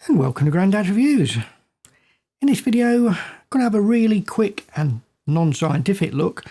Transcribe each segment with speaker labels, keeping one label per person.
Speaker 1: And welcome to Grandad's Reviews. In this video, I'm going to have a really quick and non-scientific look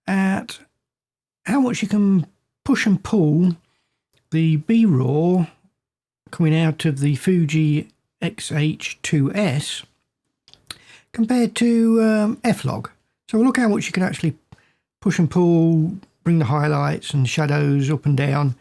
Speaker 1: at how much you can push and pull the B-roll coming out of the Fuji X-H2S compared to F-Log. So we'll look at how much you can actually push and pull, bring the highlights and shadows up and down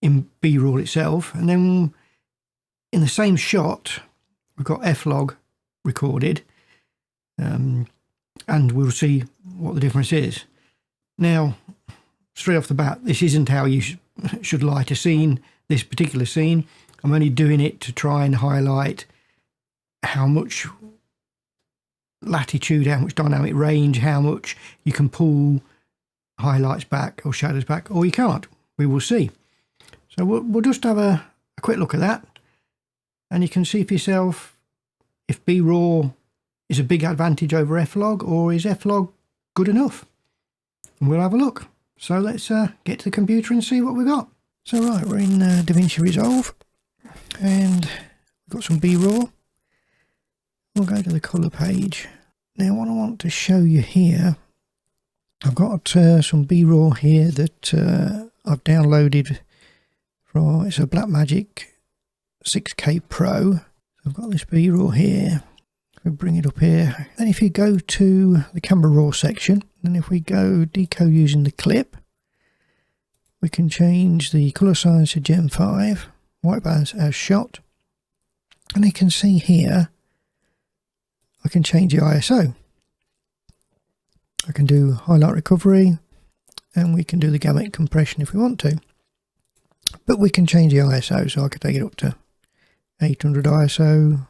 Speaker 1: in B-roll itself, and then in the same shot we've got F-Log recorded, and we'll see what the difference is. Now, straight off the bat, this isn't how you should light a scene, this particular scene. I'm only doing it to try and highlight how much latitude, how much dynamic range, how much you can pull highlights back or shadows back, or you can't. We will see. So we'll just have a quick look at that, and you can see for yourself if B-raw is a big advantage over F-Log, or is F-Log good enough? And we'll have a look. So let's get to the computer and see what we've got. So right, we're in DaVinci Resolve, and we've got some B-raw. We'll go to the colour page. Now what I want to show you here, I've got some B-raw here that I've downloaded from, it's a Blackmagic 6K Pro. I've got this B-raw here. If we bring it up here, then if you go to the camera raw section, then if we go decode using the clip, we can change the colour size to Gen 5, white balance as shot, and you can see here I can change the ISO. I can do highlight recovery, and we can do the gamut compression if we want to, but we can change the ISO, so I could take it up to 800 ISO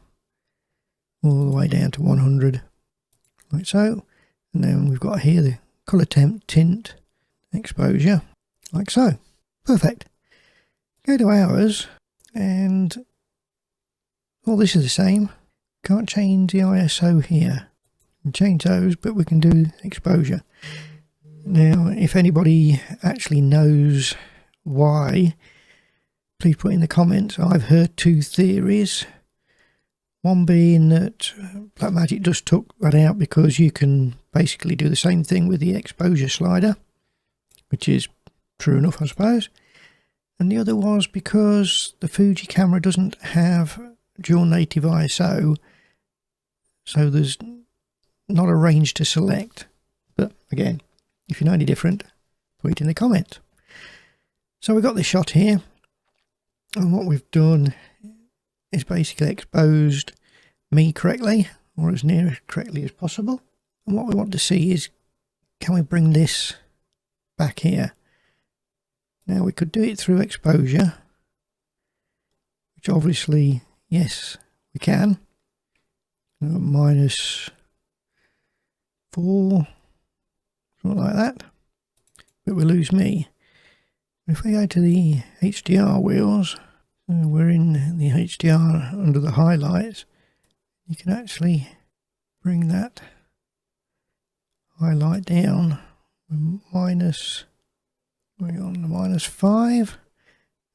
Speaker 1: all the way down to 100, like so. And then we've got here the colour temp, tint, exposure, like so. Perfect. Go to hours, and all this is the same. Can't change the ISO here. We can change those, but we can do exposure. Now if anybody actually knows why, please put in the comments. I've heard two theories. One being that Blackmagic just took that out because you can basically do the same thing with the exposure slider, which is true enough, I suppose. And the other was because the Fuji camera doesn't have dual native ISO, so there's not a range to select. But again, if you know any different, put it in the comments. So we've got this shot here, and what we've done is basically exposed me correctly, or as near correctly as possible. And what we want to see is, can we bring this back here? Now we could do it through exposure, which obviously, yes, we can. -4, something like that, but we lose me. If we go to the HDR wheels, we're in the HDR under the highlights, you can actually bring that highlight down minus, we're on the -5.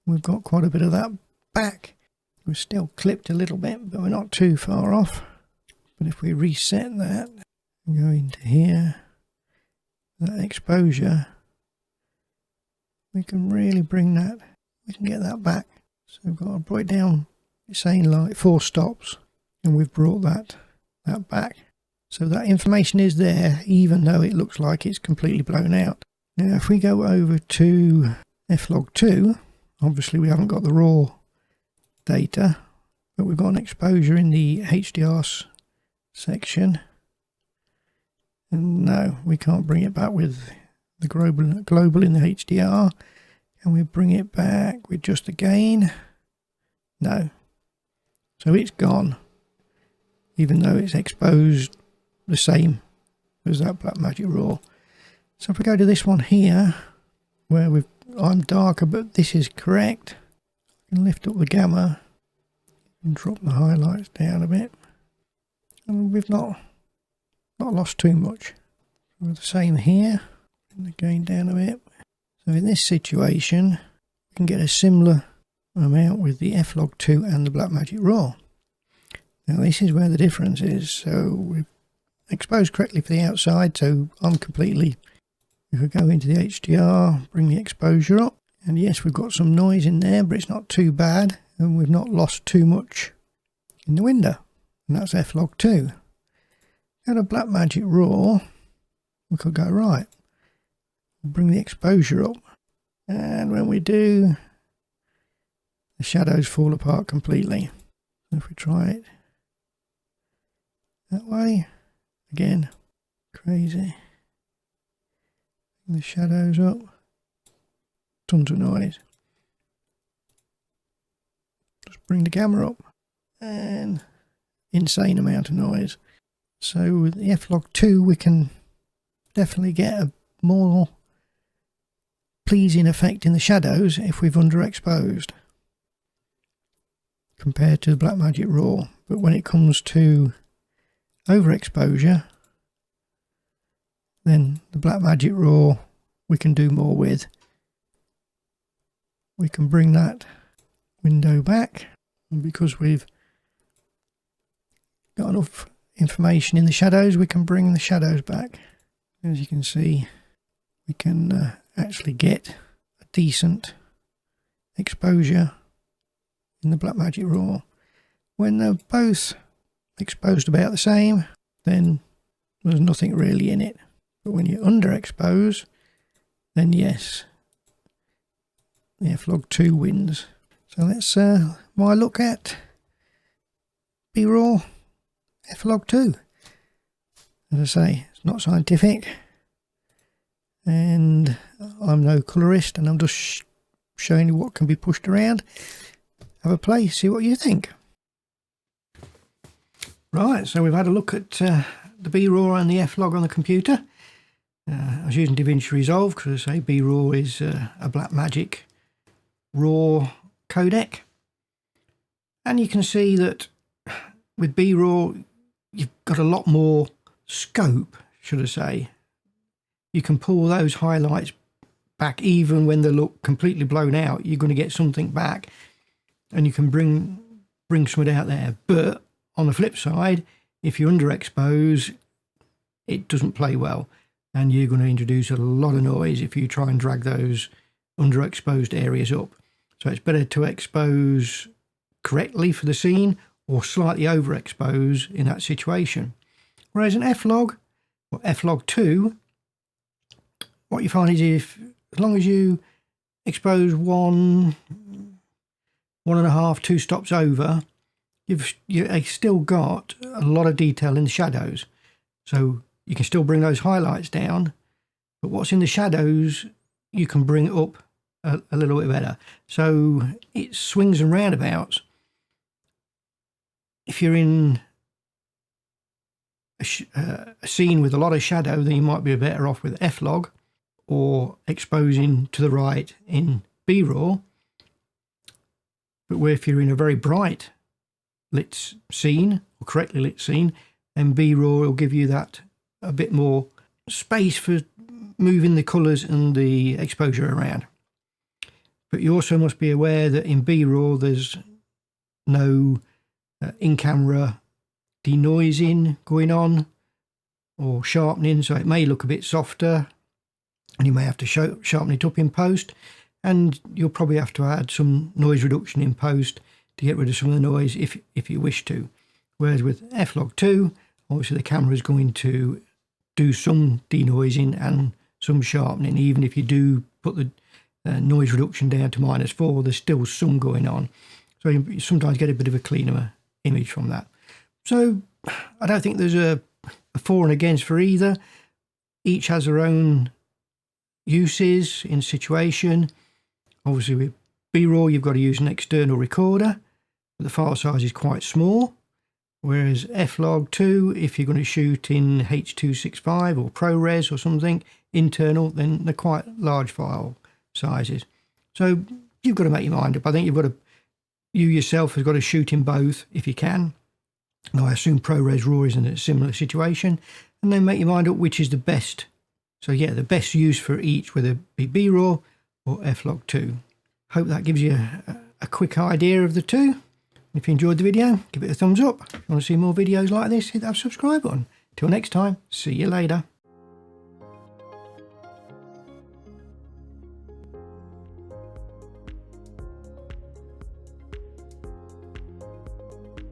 Speaker 1: We've got quite a bit of that back. We're still clipped a little bit, but we're not too far off. But if we reset that and go into here, that exposure, we can really bring that, we can get that back. So we've got to bring it down, it's saying like 4 stops, and we've brought that back. So that information is there, even though it looks like it's completely blown out. Now if we go over to F-Log2, obviously we haven't got the raw data, but we've got an exposure in the HDR section. And no, we can't bring it back with the global in the HDR. Can we bring it back with just the gain? No. So it's gone, even though it's exposed the same as that Blackmagic raw. So if we go to this one here, where I'm darker, but this is correct, I can lift up the gamma and drop the highlights down a bit, and we've not lost too much. We're the same here, and the gain down a bit. So in this situation, we can get a similar amount with the F-Log2 and the Blackmagic RAW. Now this is where the difference is. So we've exposed correctly for the outside, so I'm completely, if we go into the HDR, bring the exposure up, and yes, we've got some noise in there, but it's not too bad, and we've not lost too much in the window, and that's F-Log2. Go to Blackmagic RAW, we could go right, bring the exposure up, and when we do, the shadows fall apart completely. If we try it that way, again, crazy. The shadows up, tons of noise. Just bring the camera up, and insane amount of noise. So with the F-Log2 we can definitely get a more pleasing effect in the shadows if we've underexposed compared to Blackmagic RAW. But when it comes to overexposure, then the Blackmagic RAW we can do more with. We can bring that window back, and because we've got enough information in the shadows, we can bring the shadows back. As you can see, we can actually get a decent exposure in the Blackmagic RAW. When they're both exposed about the same, then there's nothing really in it. But when you underexpose, then yes, the F-Log2 wins. So that's my look at B-RAW F-Log2. As I say, it's not scientific, and I'm no colorist, and I'm just showing you what can be pushed around. Have a play, see what you think. Right, so we've had a look at the B-RAW and the F-Log on the computer. I was using DaVinci Resolve because, I say, B-RAW is a Blackmagic RAW codec. And you can see that with B-RAW, you've got a lot more scope, should I say. You can pull those highlights back even when they look completely blown out. You're going to get something back, and you can bring something out there. But on the flip side, if you underexpose, it doesn't play well, and you're going to introduce a lot of noise if you try and drag those underexposed areas up. So it's better to expose correctly for the scene or slightly overexpose in that situation. Whereas an F-Log or F-Log2, what you find is as long as you expose one and a half, 2 stops over, you've still got a lot of detail in the shadows. So you can still bring those highlights down, but what's in the shadows you can bring up a little bit better. So it swings and roundabouts. If you're in a scene with a lot of shadow, then you might be better off with F-Log or exposing to the right in B-RAW. But if you're in a very bright lit scene or correctly lit scene, then B-RAW will give you that a bit more space for moving the colours and the exposure around. But you also must be aware that in B-RAW there's no in-camera denoising going on or sharpening, so it may look a bit softer, and you may have to sharpen it up in post, and you'll probably have to add some noise reduction in post to get rid of some of the noise if you wish to. Whereas with F-Log2, obviously the camera is going to do some denoising and some sharpening. Even if you do put the noise reduction down to -4, there's still some going on. So you sometimes get a bit of a cleaner image from that. So I don't think there's a for and against for either. Each has their own uses in situation. Obviously with B-RAW you've got to use an external recorder, but the file size is quite small. Whereas F-Log2, if you're going to shoot in H.265 or ProRes or something internal, then they're quite large file sizes. So you've got to make your mind up. I think you yourself has got to shoot in both if you can. Now I assume ProRes RAW is in a similar situation, and then make your mind up which is the best. So yeah, the best use for each, whether it be B-RAW or F-Log2. Hope that gives you a quick idea of the two. If you enjoyed the video, give it a thumbs up. If you want to see more videos like this, hit that subscribe button. Till next time, see you later.